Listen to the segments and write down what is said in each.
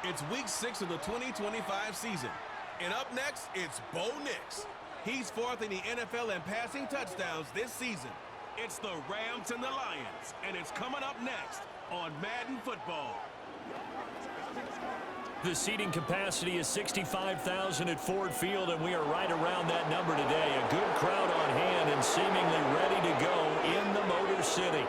It's week 6 of the 2025 season. And up next, it's Bo Nix. He's fourth in the NFL in passing touchdowns this season. It's the Rams and the Lions, and it's coming up next on Madden Football. The seating capacity is 65,000 at Ford Field, and we are right around that number today. A good crowd on hand and seemingly ready to go in the Motor City.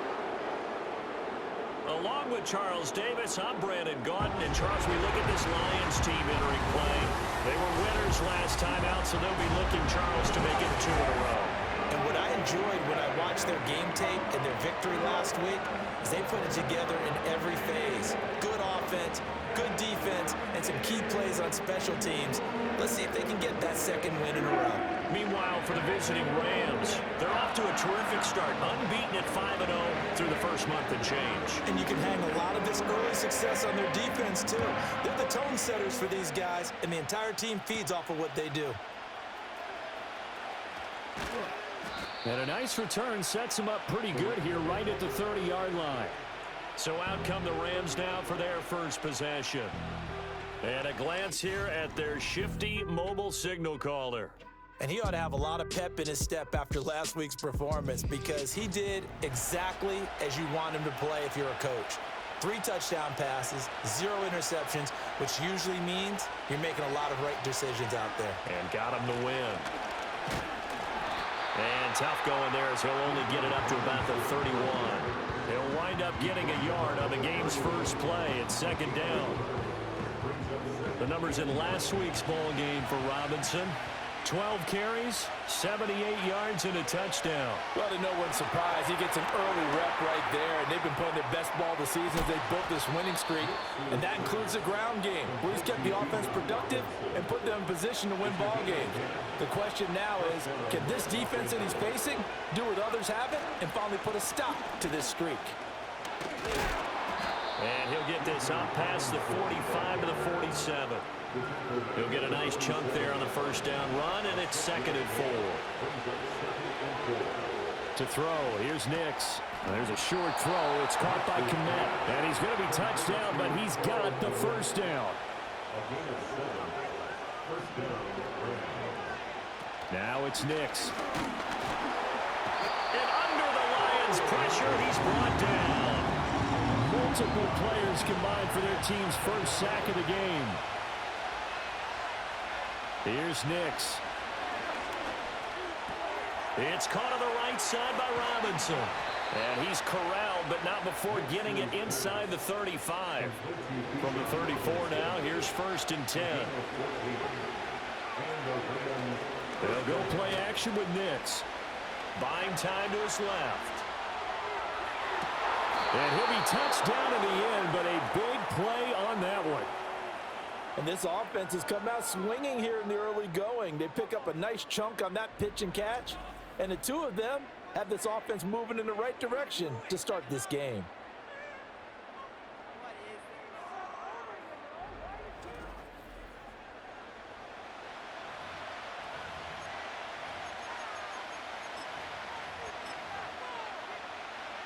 Along with Charles Davis, I'm Brandon Gaudin. And Charles, we look at this Lions team entering play. They were winners last time out, so they'll be looking, Charles, to make it 2 in a row. And what I enjoyed when I watched their game tape and their victory last week is they put it together in every phase. Good offense, good defense, and some key plays on special teams. Let's see if they can get that second win in a row. Meanwhile, for the visiting Rams, they're off to a terrific start, unbeaten at 5-0 through the first month and change. And you can hang a lot of this early success on their defense, too. They're the tone setters for these guys, and the entire team feeds off of what they do. And a nice return sets them up pretty good here right at the 30-yard line. So out come the Rams now for their first possession. And a glance here at their shifty mobile signal caller. And he ought to have a lot of pep in his step after last week's performance because he did exactly as you want him to play if you're a coach. 3 touchdown passes, 0 interceptions, which usually means you're making a lot of right decisions out there. And got him the win. And tough going there as he'll only get it up to about the 31. He'll wind up getting a yard on the game's first play at second down. The numbers in last week's ball game for Robinson. 12 carries, 78 yards, and a touchdown. Well, to no one's surprise, he gets an early rep right there, and they've been playing their best ball this season as they built this winning streak, and that includes the ground game, where he's kept the offense productive and put them in position to win ball games. The question now is, can this defense that he's facing do what others haven't and finally put a stop to this streak? And he'll get this out past the 45 to the 47. He'll get a nice chunk there on the first down run, and it's 2nd and 4. To throw, here's Nix. There's a short throw. It's caught by Kmet. And he's going to be touched down, but he's got the first down. Now it's Nix. And under the Lions' pressure, he's brought down. Multiple players combined for their team's first sack of the game. Here's Nix. It's caught on the right side by Robinson. And he's corralled, but not before getting it inside the 35. From the 34 now, here's 1st and 10. They'll go play action with Nix. Buying time to his left. And he'll be touched down in the end, but a big play on that one. And this offense has come out swinging here in the early going. They pick up a nice chunk on that pitch and catch, and the 2 of them have this offense moving in the right direction to start this game.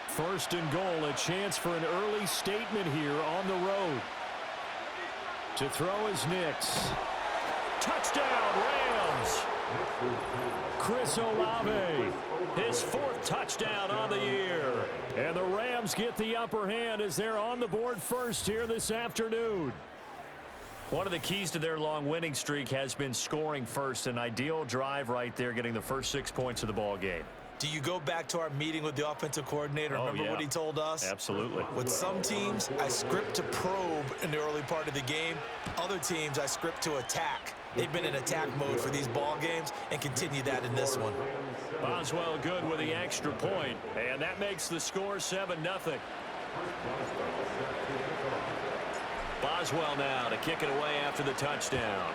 First and goal, a chance for an early statement here on the road. To throw is Nix. Touchdown, Rams! Chris Olave, his 4th touchdown on the year. And the Rams get the upper hand as they're on the board first here this afternoon. One of the keys to their long winning streak has been scoring first. An ideal drive right there, getting the first 6 points of the ball game. Do you go back to our meeting with the offensive coordinator? Remember what he told us? Absolutely. With some teams, I script to probe in the early part of the game. Other teams, I script to attack. They've been in attack mode for these ball games and continue that in this one. Boswell good with the extra point, and that makes the score 7-0. Boswell now to kick it away after the touchdown.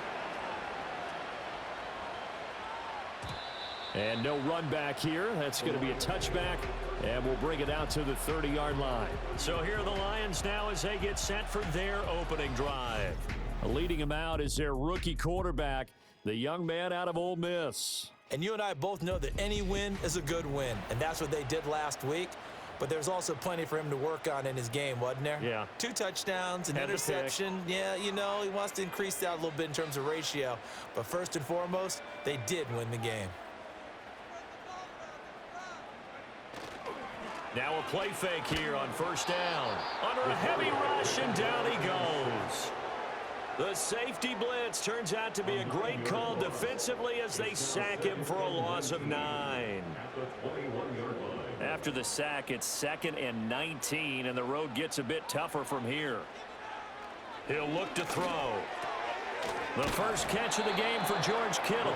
And no run back here. That's going to be a touchback, and we'll bring it out to the 30-yard line. So here are the Lions now as they get set for their opening drive. Leading them out is their rookie quarterback, the young man out of Ole Miss. And you and I both know that any win is a good win, and that's what they did last week. but there's also plenty for him to work on in his game, wasn't there? Yeah. 2 touchdowns, an Had the interception. Yeah, you know, he wants to increase that a little bit in terms of ratio. But first and foremost, they did win the game. Now a play fake here on first down. Under a heavy rush, and down he goes. The safety blitz turns out to be a great call defensively as they sack him for a loss of 9. After the sack, it's 2nd and 19, and the road gets a bit tougher from here. He'll look to throw. The first catch of the game for George Kittle.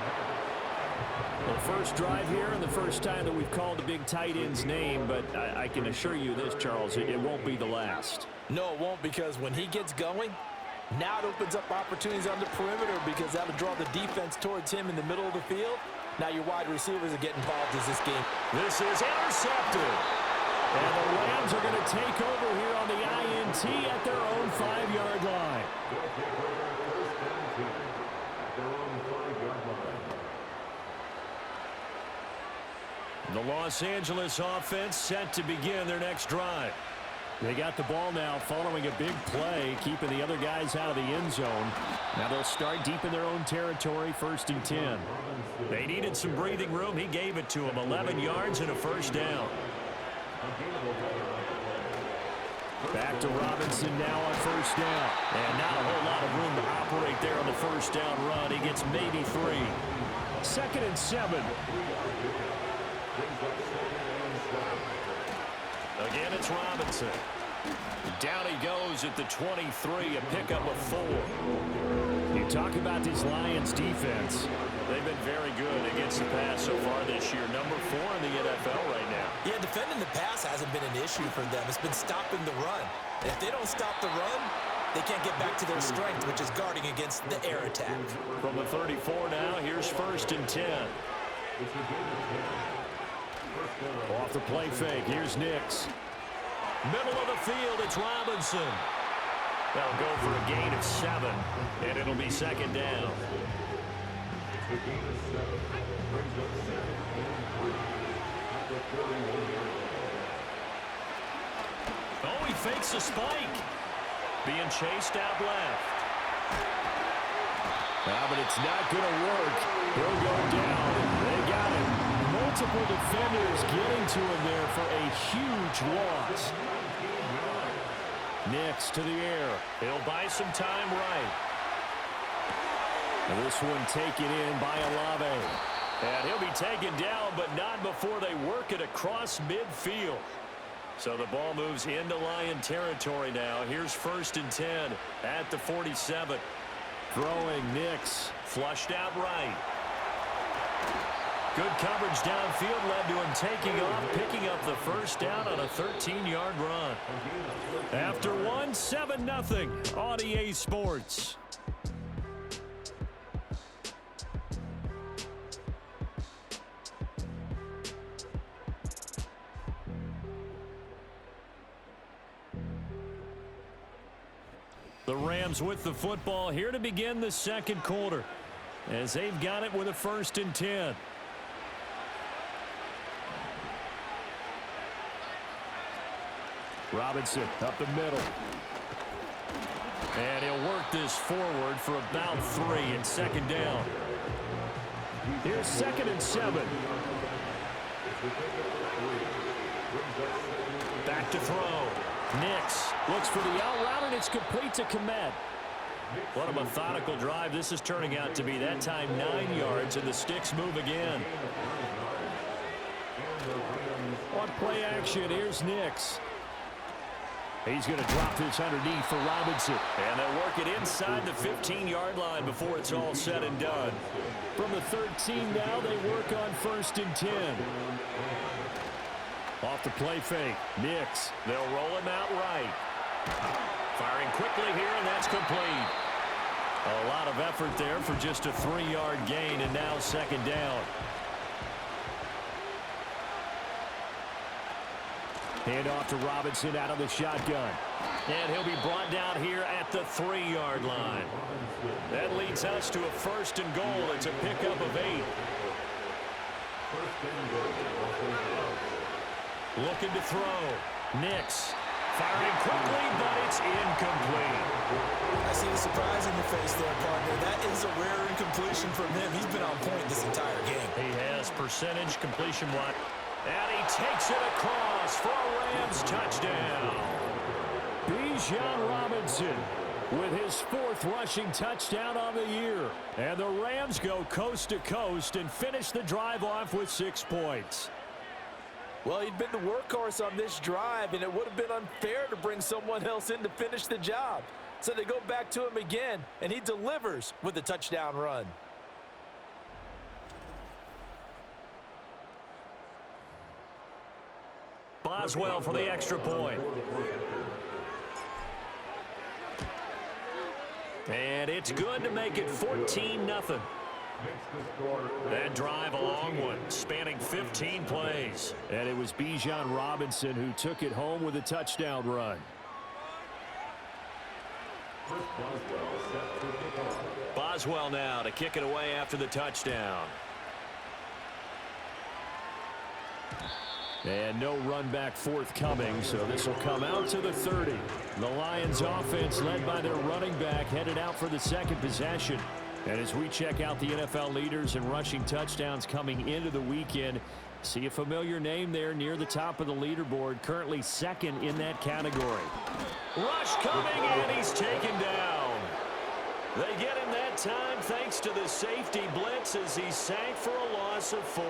The first drive here and the first time that we've called the big tight end's name, but I can assure you this, Charles, it won't be the last. No, it won't, because when he gets going, now it opens up opportunities on the perimeter because that'll draw the defense towards him in the middle of the field. Now your wide receivers are getting involved as this game. This is intercepted. And the Rams are going to take over here on the INT at their own 5-yard line. The Los Angeles offense set to begin their next drive. They got the ball now following a big play, keeping the other guys out of the end zone. Now they'll start deep in their own territory, 1st and 10. They needed some breathing room. He gave it to them, 11 yards and a first down. Back to Robinson now on first down. And not a whole lot of room to operate there on the first down run. He gets maybe 3. 2nd and 7. Again, it's Robinson. Down he goes at the 23, a pickup of 4. You talk about this Lions defense. They've been very good against the pass so far this year. Number 4 in the NFL right now. Yeah, defending the pass hasn't been an issue for them. It's been stopping the run. And if they don't stop the run, they can't get back to their strength, which is guarding against the air attack. From the 34 now, here's 1st and 10. Off the play fake, here's Nix. Middle of the field, it's Robinson. They'll go for a gain of 7, and it'll be 2nd down. Oh, he fakes a spike. Being chased out left. But it's not going to work. He'll go down. They got him. Multiple defenders getting to him there for a huge loss. Nix to the air. He'll buy some time right. And this one taken in by Olave. And he'll be taken down, but not before they work it across midfield. So the ball moves into Lion territory now. Here's 1st and 10 at the 47. Throwing Nix. Flushed out right. Good coverage downfield led to him taking off, picking up the first down on a 13-yard run. After 1, 7-0 on EA Sports. The Rams with the football here to begin the 2nd quarter as they've got it with a 1st and 10. Robinson up the middle. And he'll work this forward for about 3 and 2nd down. Here's 2nd and 7. Back to throw. Nix looks for the out route, and it's complete to Komet. What a methodical drive this is turning out to be. That time 9 yards, and the sticks move again. On play action, here's Nix. He's going to drop this underneath for Robinson. And they'll work it inside the 15-yard line before it's all said and done. From the 13 now, they work on 1st and 10. Off the play fake, Nix. They'll roll him out right. Firing quickly here, and that's complete. A lot of effort there for just a 3-yard gain, and now 2nd down. Hand off to Robinson out of the shotgun. And he'll be brought down here at the 3-yard line. That leads us to a 1st and goal. It's a pickup of 8. Looking to throw. Nix firing quickly, but it's incomplete. I see the surprise in your face there, partner. That is a rare incompletion from him. He's been on point this entire game. He has percentage completion-wise. And he takes it across for a Rams touchdown. Bijan Robinson with his 4th rushing touchdown on the year. And the Rams go coast to coast and finish the drive off with 6 points. Well, he'd been the workhorse on this drive, and it would have been unfair to bring someone else in to finish the job. So they go back to him again, and he delivers with a touchdown run. Boswell for the extra point. And it's good to make it 14-0. That drive, a long one, spanning 15 plays. And it was Bijan Robinson who took it home with a touchdown run. Boswell now to kick it away after the touchdown. And no run back forthcoming, so this will come out to the 30. The Lions offense, led by their running back, headed out for the second possession. And as we check out the NFL leaders in rushing touchdowns coming into the weekend, see a familiar name there near the top of the leaderboard, currently second in that category. Rush coming, and he's taken down. They get him that time thanks to the safety blitz as he sank for a loss of 4.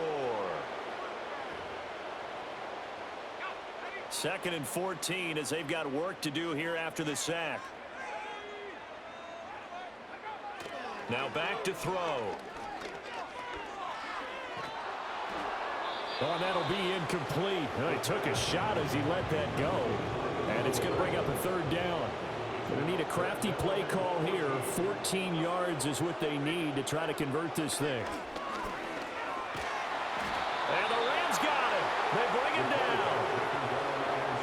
2nd and 14 as they've got work to do here after the sack. Now back to throw. Oh, that'll be incomplete. He took a shot as he let that go. And it's going to bring up a 3rd down. Going to need a crafty play call here. 14 yards is what they need to try to convert this thing. And the Rams got it. They bring it down.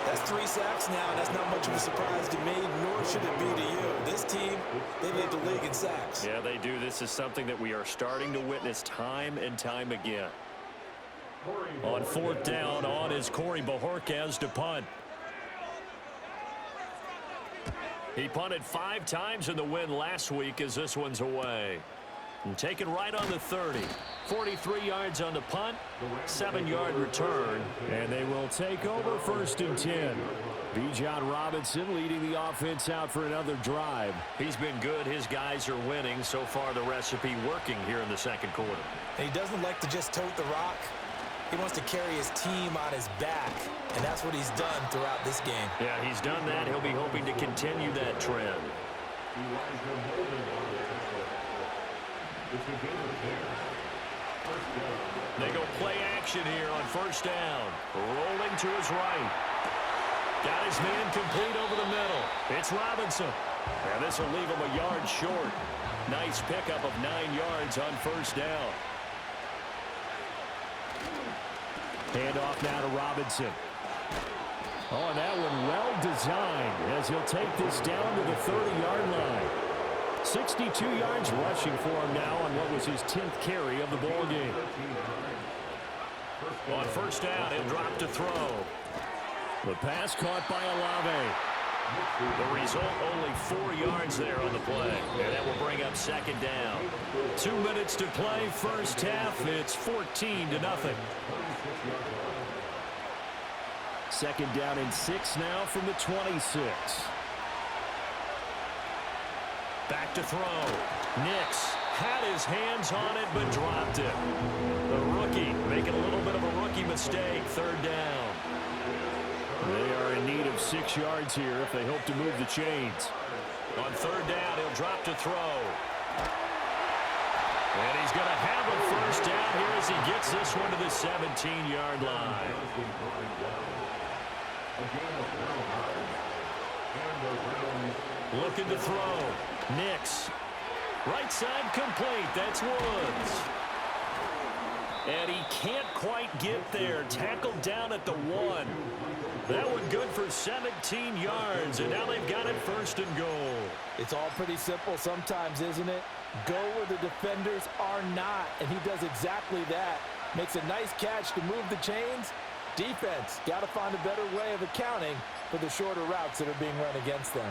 That's 3 sacks now, and that's not much of a surprise to me, nor should it be to you. This team, they lead the league in sacks. Yeah, they do. This is something that we are starting to witness time and time again. On 4th down, on is Corey Bojorquez to punt. He punted 5 times in the win last week as this one's away. And taken right on the 30. 43 yards on the punt, 7-yard return, and they will take over 1st and 10. Bijan Robinson leading the offense out for another drive. He's been good. His guys are winning. So far, the recipe working here in the 2nd quarter. And he doesn't like to just tote the rock. He wants to carry his team on his back, and that's what he's done throughout this game. Yeah, he's done that. He'll be hoping to continue that trend. They go play action here on 1st down. Rolling to his right. Got his man complete over the middle. It's Robinson. And this will leave him a yard short. Nice pickup of 9 yards on 1st down. Handoff now to Robinson. Oh, and that one well designed as he'll take this down to the 30-yard line. 62 yards rushing for him now on what was his 10th carry of the ball game. On 1st down, he'll drop to throw. The pass caught by Olave. The result, only 4 yards there on the play. And that will bring up 2nd down. 2 minutes to play, 1st half. It's 14-0. 2nd down and 6 now from the 26. Back to throw. Nix had his hands on it but dropped it. The rookie making a little bit of a rookie mistake. 3rd down. They are in need of 6 yards here if they hope to move the chains. On 3rd down, he'll drop to throw. And he's going to have a 1st down here as he gets this one to the 17-yard line. Looking to throw. Nix. Right side complete. That's Woods. And he can't quite get there. Tackled down at the 1. That one good for 17 yards. And now they've got it 1st and goal. It's all pretty simple sometimes, isn't it? Go where the defenders are not. And he does exactly that. Makes a nice catch to move the chains. Defense, got to find a better way of accounting for the shorter routes that are being run against them.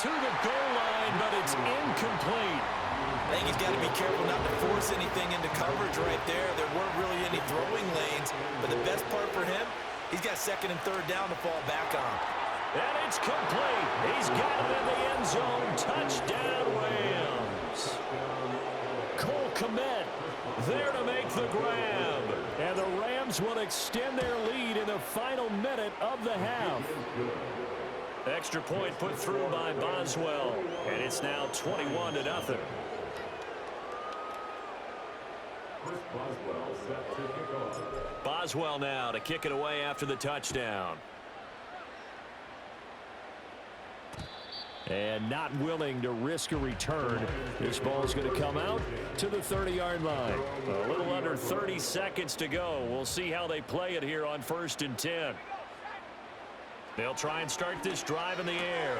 To the goal line, but it's incomplete. I think he's got to be careful not to force anything into coverage right there. There weren't really any throwing lanes, but the best part for him, he's got second and third down to fall back on. And it's complete. He's got it in the end zone. Touchdown, Rams. Cole Kmet there to make the grab. And the Rams will extend their lead in the final minute of the half. Extra point put through by Boswell. And it's now 21-0. Boswell now to kick it away after the touchdown. And not willing to risk a return. This ball's going to come out to the 30-yard line. A little under 30 seconds to go. We'll see how they play it here on 1st and 10. They'll try and start this drive in the air.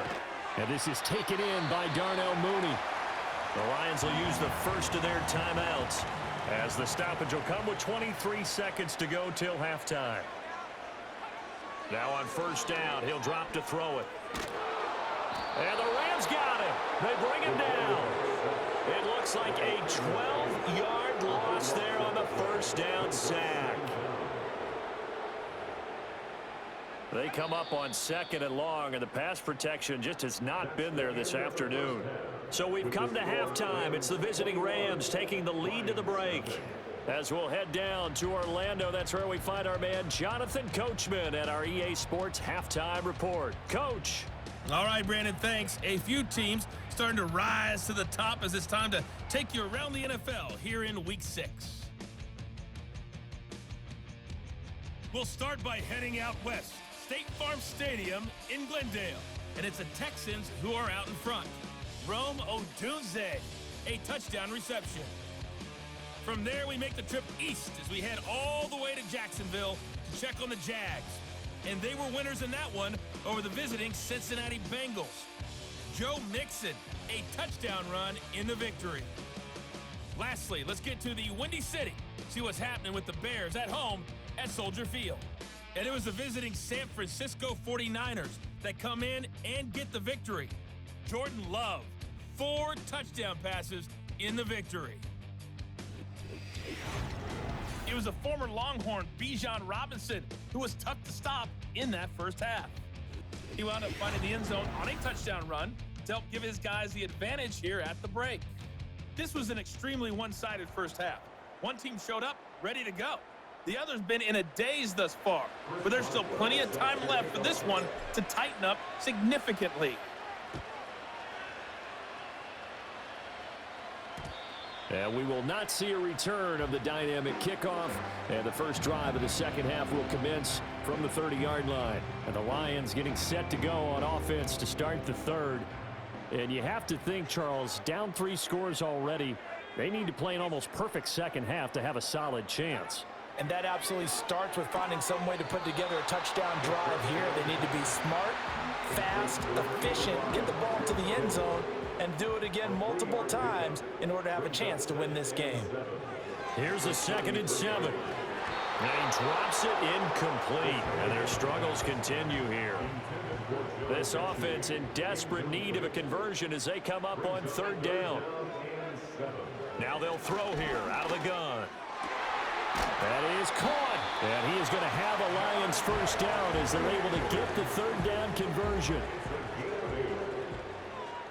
And this is taken in by Darnell Mooney. The Lions will use the first of their timeouts, as the stoppage will come with 23 seconds to go till halftime. Now on 1st down, he'll drop to throw it. And the Rams got him. They bring him down. It looks like a 12-yard loss there on the 1st down sack. They come up on 2nd and long, and the pass protection just has not been there this afternoon. So we've come to halftime. It's the visiting Rams taking the lead to the break. As we'll head down to Orlando, that's where we find our man Jonathan Coachman at our EA Sports Halftime Report. Coach. All right, Brandon, thanks. A few teams starting to rise to the top as it's time to take you around the NFL here in Week 6. We'll start by heading out west. State Farm Stadium in Glendale. And it's the Texans who are out in front. Rome Odunze, a touchdown reception. From there, we make the trip east as we head all the way to Jacksonville to check on the Jags. And they were winners in that one over the visiting Cincinnati Bengals. Joe Mixon, a touchdown run in the victory. Lastly, let's get to the Windy City. See what's happening with the Bears at home at Soldier Field. And it was the visiting San Francisco 49ers that come in and get the victory. Jordan Love, 4 touchdown passes in the victory. It was a former Longhorn, Bijan Robinson, who was tough to stop in that first half. He wound up finding the end zone on a touchdown run to help give his guys the advantage here at the break. This was an extremely one-sided first half. One team showed up ready to go. The other's been in a daze thus far, but there's still plenty of time left for this one to tighten up significantly. And we will not see a return of the dynamic kickoff. And the first drive of the second half will commence from the 30-yard line. And the Lions getting set to go on offense to start the third. And you have to think, Charles, down 3 scores already. They need to play an almost perfect second half to have a solid chance. And that absolutely starts with finding some way to put together a touchdown drive here. They need to be smart, fast, efficient, get the ball to the end zone, and do it again multiple times in order to have a chance to win this game. Here's a 2nd and 7. And he drops it incomplete. And their struggles continue here. This offense in desperate need of a conversion as they come up on 3rd down. Now they'll throw here out of the gun. That is caught. And he is going to have a Lions first down as they're able to get the 3rd down conversion.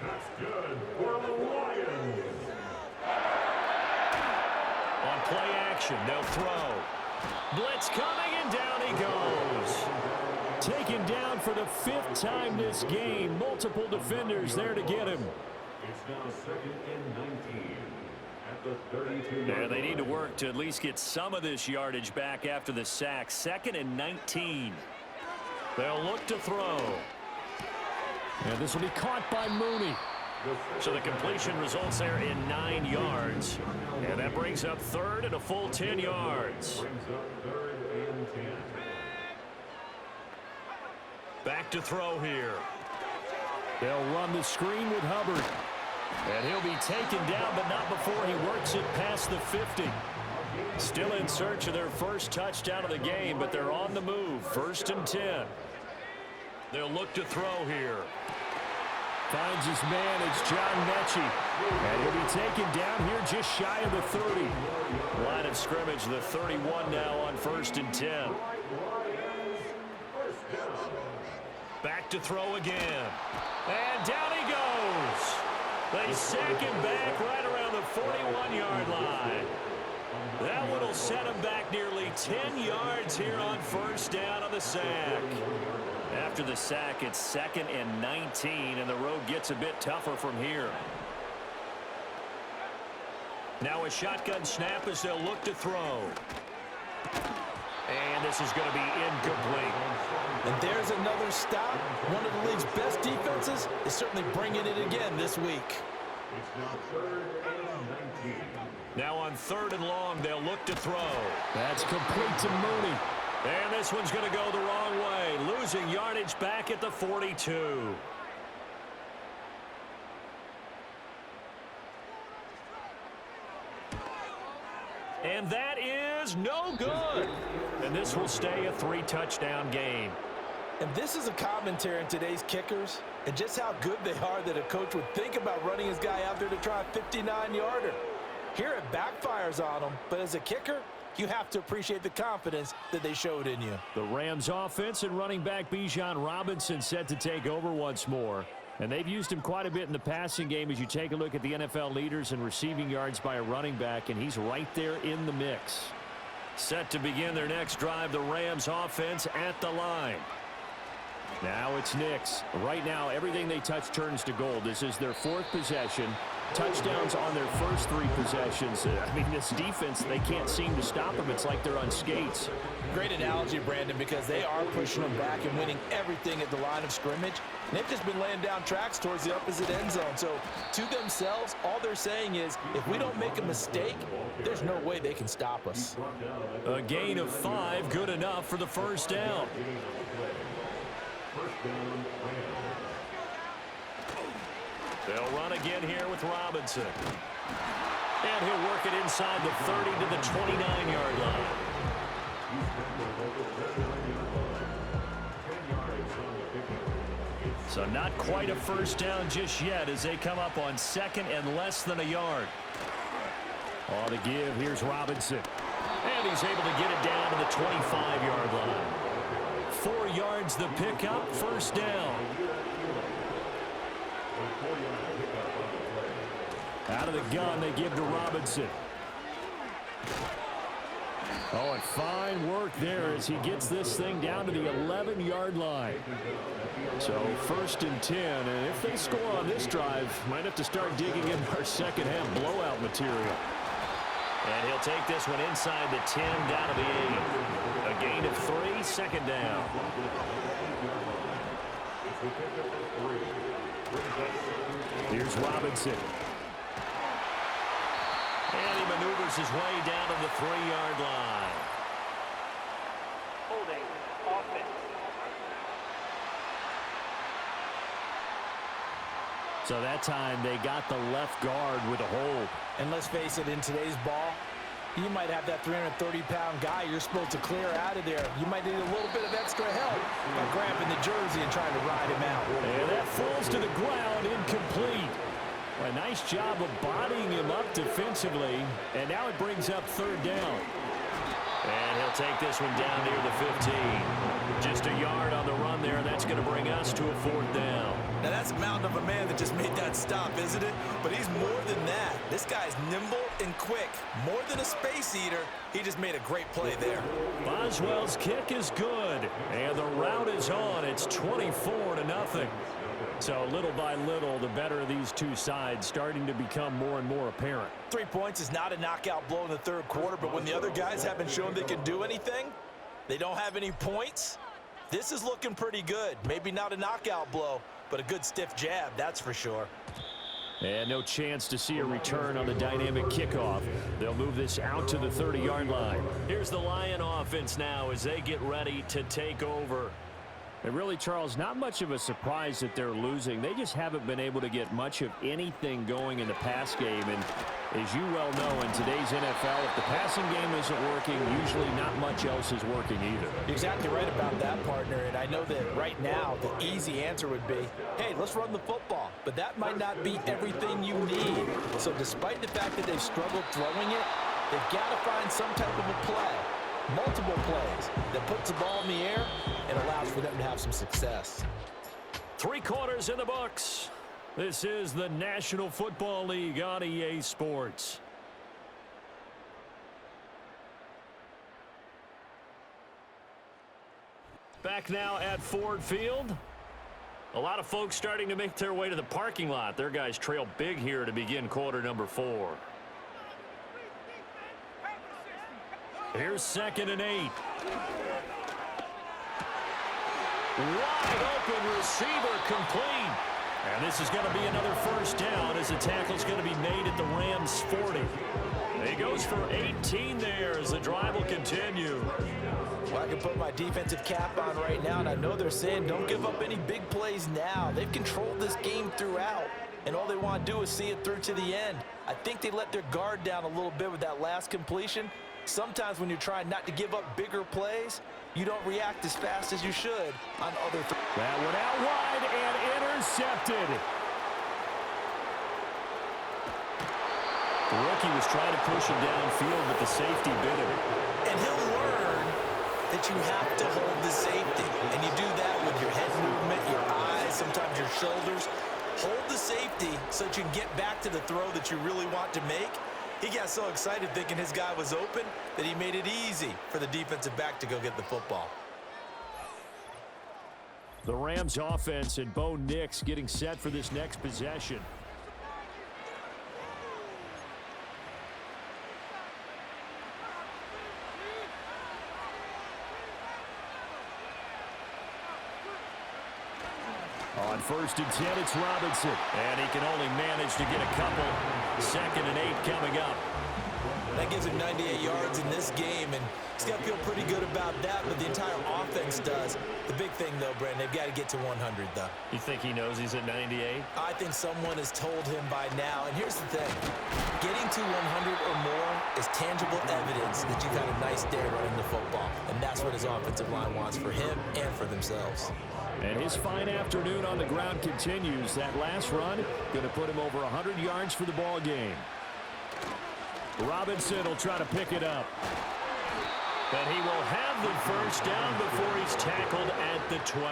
That's good for the Lions. On play action, they'll throw. Blitz coming, and down he goes. Taken down for the 5th time this game. Multiple defenders there to get him. It's now 2nd and 19 at the 32. Yeah, they need to work to at least get some of this yardage back after the sack. 2nd and 19. They'll look to throw. And this will be caught by Mooney. So the completion results there in 9 yards. And that brings up 3rd and a full 10 yards. Back to throw here. They'll run the screen with Hubbard. And he'll be taken down, but not before he works it past the 50. Still in search of their first touchdown of the game, but they're on the move. 1st and 10. They'll look to throw here. Finds his man. It's John Mechie. And he'll be taken down here just shy of the 30. Line of scrimmage, the 31 now on 1st and 10. Back to throw again. And down he goes. They sack him back right around the 41-yard line. That one will set him back nearly 10 yards here on 1st down on the sack. After the sack, it's 2nd and 19, and the road gets a bit tougher from here. Now a shotgun snap as they'll look to throw. And this is going to be incomplete. And there's another stop. One of the league's best defenses is certainly bringing it again this week. It's now 3rd and 19. Now on 3rd and long, they'll look to throw. That's complete to Mooney. And this one's going to go the wrong way, losing yardage back at the 42. And that is no good. And this will stay a 3-touchdown game. And this is a commentary on today's kickers and just how good they are that a coach would think about running his guy out there to try a 59-yarder. Here it backfires on them, but as a kicker, you have to appreciate the confidence that they showed in you. The Rams offense and running back Bijan Robinson set to take over once more. And they've used him quite a bit in the passing game as you take a look at the NFL leaders in receiving yards by a running back, and he's right there in the mix. Set to begin their next drive, the Rams offense at the line. Now it's Nix. Right now, everything they touch turns to gold. This is their 4th possession. Touchdowns on their first 3 possessions. I mean, this defense, they can't seem to stop them. It's like they're on skates. Great analogy, Brandon, because they are pushing them back and winning everything at the line of scrimmage. And they've just been laying down tracks towards the opposite end zone. So to themselves, all they're saying is, if we don't make a mistake, there's no way they can stop us. A gain of 5, good enough for the 1st down. They'll run again here with Robinson. And he'll work it inside the 30 to the 29-yard line. So not quite a 1st down just yet as they come up on 2nd and less than a yard. On the give, here's Robinson. And he's able to get it down to the 25-yard line. 4 yards the pickup, 1st down. Out of the gun, they give to Robinson. Oh, and fine work there as he gets this thing down to the 11-yard line. So 1st and 10, and if they score on this drive, might have to start digging in our second-half blowout material. And he'll take this one inside the 10, down to the 8. A gain of 3, 2nd down. Here's Robinson. And he maneuvers his way down to the 3-yard line. Holding offense. So that time they got the left guard with a hold. And let's face it, in today's ball, you might have that 330-pound guy you're supposed to clear out of there. You might need a little bit of extra help by grabbing the jersey and trying to ride him out. And that falls to the ground, incomplete. A nice job of bodying him up defensively, and now it brings up 3rd down. And he'll take this one down near the 15. Just a yard on the run there, and that's going to bring us to a 4th down. Now that's a mountain of a man that just made that stop, isn't it? But he's more than that. This guy's nimble and quick. More than a space eater, he just made a great play there. Boswell's kick is good, and the route is on. It's 24-0. So little by little, the better of these two sides starting to become more and more apparent. 3 points is not a knockout blow in the 3rd quarter, but when the other guys haven't shown they can do anything, they don't have any points, this is looking pretty good. Maybe not a knockout blow, but a good stiff jab, that's for sure. And no chance to see a return on the dynamic kickoff. They'll move this out to the 30-yard line. Here's the Lion offense now as they get ready to take over. And really, Charles, not much of a surprise that they're losing. They just haven't been able to get much of anything going in the pass game. And As you well know, in today's NFL, if the passing game isn't working, usually not much else is working either. You're exactly right about that, partner. And I know that right now the easy answer would be, hey, let's run the football. But that might not be everything you need. So despite the fact that they've struggled throwing it, they've got to find some type of a play, multiple plays, that puts the ball in the air and allows for them to have some success. 3 quarters in the books. This is the National Football League on EA Sports. Back now at Ford Field. A lot of folks starting to make their way to the parking lot. Their guys trail big here to begin quarter number 4. Here's 2nd and 8. Wide open receiver complete. And this is going to be another first down as the tackle's going to be made at the Rams 40. He goes for 18 there as the drive will continue. Well, I can put my defensive cap on right now, and I know they're saying don't give up any big plays now. They've controlled this game throughout, and all they want to do is see it through to the end. I think they let their guard down a little bit with that last completion. Sometimes when you're trying not to give up bigger plays, you don't react as fast as you should on other throws. That went out wide and intercepted. The rookie was trying to push him downfield, but the safety bit him. And he'll learn that you have to hold the safety. And you do that with your head movement, your eyes, sometimes your shoulders. Hold the safety so that you can get back to the throw that you really want to make. He got so excited thinking his guy was open that he made it easy for the defensive back to go get the football. The Rams offense and Bo Nix getting set for this next possession. On 1st and 10, it's Robinson. And he can only manage to get a couple. 2nd and 8 coming up. That gives him 98 yards in this game, and he's got to feel pretty good about that, but the entire offense does. The big thing, though, Brandon, they've got to get to 100, though. You think he knows he's at 98? I think someone has told him by now, and here's the thing. Getting to 100 or more is tangible evidence that you've had a nice day running the football, and that's what his offensive line wants for him and for themselves. And his fine afternoon on the ground continues. That last run going to put him over 100 yards for the ball game. Robinson will try to pick it up. But he will have the first down before he's tackled at the 12.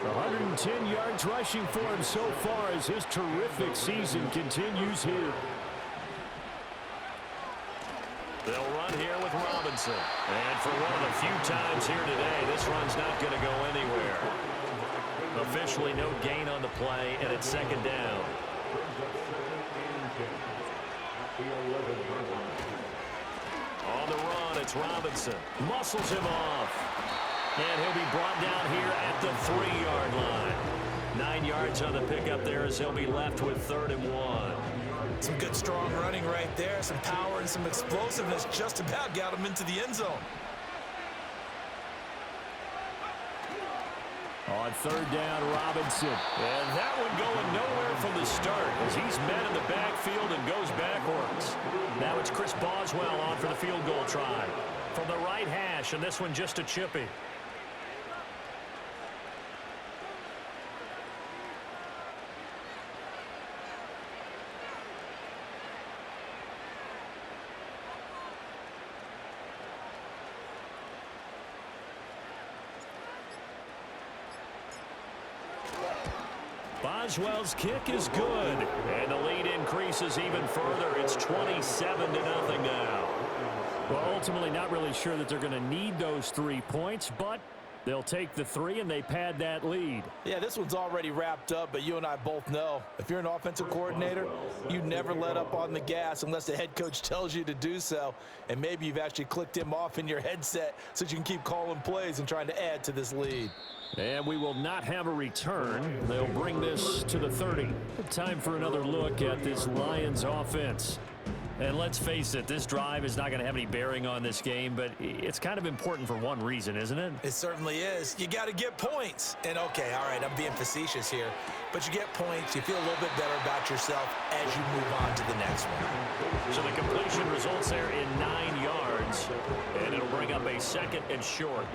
110 yards rushing for him so far as his terrific season continues here. They'll run here with Robinson. And for one of the few times here today, this run's not going to go anywhere. Officially no gain on the play, and it's 2nd down. On the run, it's Robinson. Muscles him off. And he'll be brought down here at the 3-yard line. 9 yards on the pickup there as he'll be left with 3rd and 1. Some good, strong running right there. Some power and some explosiveness just about got him into the end zone. On 3rd down, Robinson. And that one going nowhere from the start as he's met in the backfield and goes backwards. Now it's Chris Boswell on for the field goal try. From the right hash, and this one just a chippy. Boswell's kick is good, and the lead increases even further. It's 27-0 now. Well, ultimately not really sure that they're going to need those 3 points, but they'll take the 3 and they pad that lead. Yeah, this one's already wrapped up, but you and I both know if you're an offensive coordinator, you never let up on the gas unless the head coach tells you to do so, and maybe you've actually clicked him off in your headset so you can keep calling plays and trying to add to this lead. And we will not have a return. They'll bring this to the 30. Time for another look at this Lions offense. And let's face it, this drive is not going to have any bearing on this game, but it's kind of important for one reason, isn't it? It certainly is. You got to get points. And, okay, all right, I'm being facetious here, but you get points. You feel a little bit better about yourself as you move on to the next one. So the completion results there in 9 yards, and it'll bring up a 2nd and short.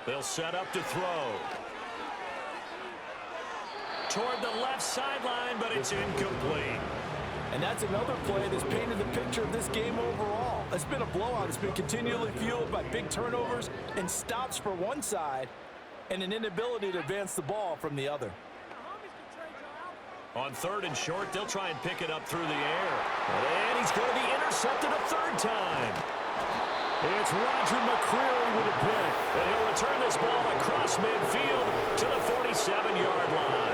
They'll set up to throw. Toward the left sideline, but it's incomplete. And that's another play that's painted the picture of this game overall. It's been a blowout. It's been continually fueled by big turnovers and stops for one side and an inability to advance the ball from the other. On 3rd and short, they'll try and pick it up through the air. And he's going to be intercepted a 3rd time. It's Roger McCreary with a pick. And he'll return this ball across midfield to the 47-yard line.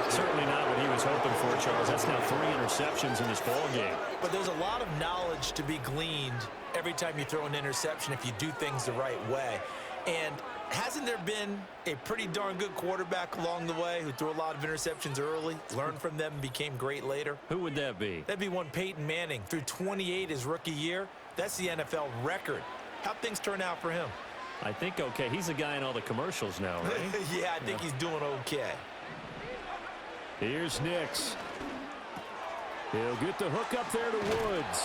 Certainly not what he was hoping for, Charles. That's now 3 interceptions in this ball game. But there's a lot of knowledge to be gleaned every time you throw an interception if you do things the right way. And hasn't there been a pretty darn good quarterback along the way who threw a lot of interceptions early, learned from them, and became great later? Who would that be? That'd be one Peyton Manning. Threw 28 his rookie year. That's the NFL record. How'd things turn out for him? I think okay. He's the guy in all the commercials now, right? Yeah, I think he's doing okay. Here's Nix. He'll get the hook up there to Woods.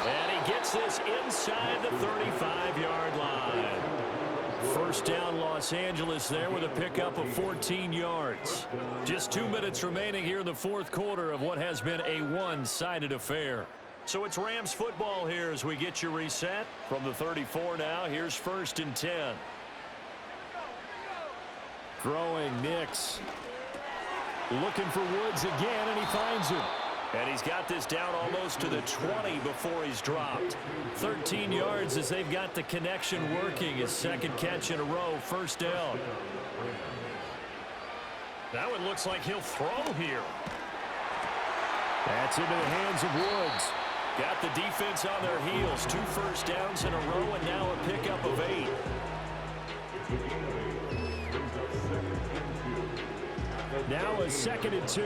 And he gets this inside the 35-yard line. 1st down, Los Angeles there with a pickup of 14 yards. Just 2 minutes remaining here in the 4th quarter of what has been a one-sided affair. So it's Rams football here as we get you reset. From the 34 now, here's 1st and 10. Throwing Nix. Looking for Woods again, and he finds him. And he's got this down almost to the 20 before he's dropped. 13 yards as they've got the connection working. His 2nd catch in a row, 1st down. That one looks like he'll throw here. That's into the hands of Woods. Got the defense on their heels. 2 first downs in a row, and now a pickup of 8. Now a 2nd and 2.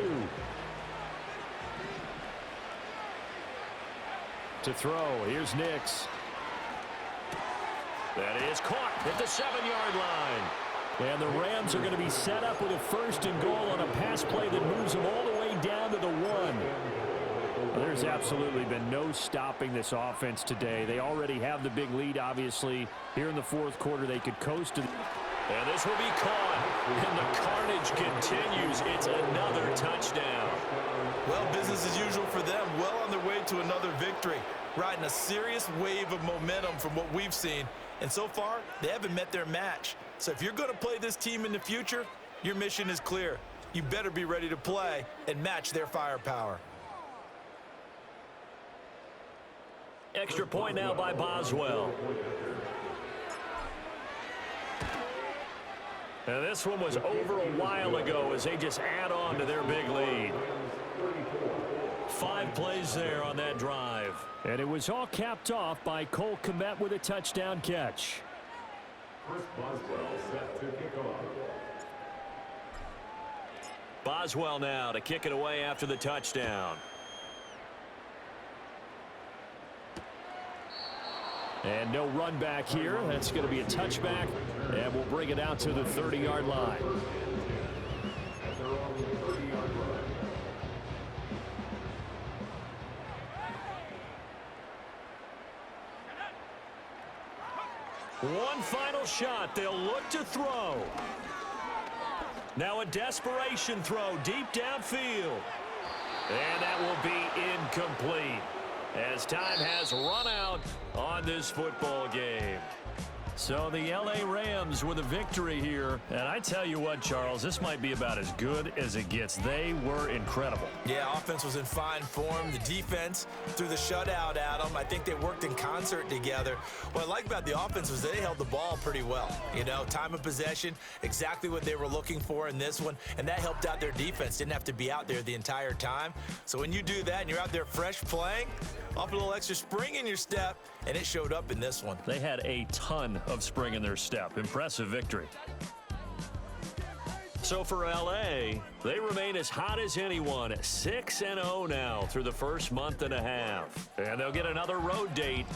To throw, here's Nix. That is caught at the 7-yard line. And the Rams are going to be set up with a 1st and goal on a pass play that moves them all the way down to the 1. There's absolutely been no stopping this offense today. They already have the big lead, obviously. Here in the 4th quarter, they could coast to the... And this will be caught. And the carnage continues. It's another touchdown. Well, business as usual for them. Well on their way to another victory. Riding a serious wave of momentum from what we've seen. And so far, they haven't met their match. So if you're going to play this team in the future, your mission is clear. You better be ready to play and match their firepower. Extra point now by Boswell. Now this one was over a while ago as they just add on to their big lead. 5 plays there on that drive. And it was all capped off by Cole Kmet with a touchdown catch. Chris Boswell set to kick off. Boswell now to kick it away after the touchdown. And no run back here. That's going to be a touchback. And we'll bring it out to the 30-yard line. One final shot. They'll look to throw. Now a desperation throw deep downfield. And that will be incomplete as time has run out on this football game. So the L.A. Rams with a victory here. And I tell you what, Charles, this might be about as good as it gets. They were incredible. Yeah, offense was in fine form. The defense threw the shutout at them. I think they worked in concert together. What I like about the offense was they held the ball pretty well. You know, time of possession, exactly what they were looking for in this one. And that helped out their defense. Didn't have to be out there the entire time. So when you do that and you're out there fresh playing, off a little extra spring in your step, and it showed up in this one. They had a ton of spring in their step. Impressive victory. So for L.A., they remain as hot as anyone, 6-0 now through the first month and a half. And they'll get another road date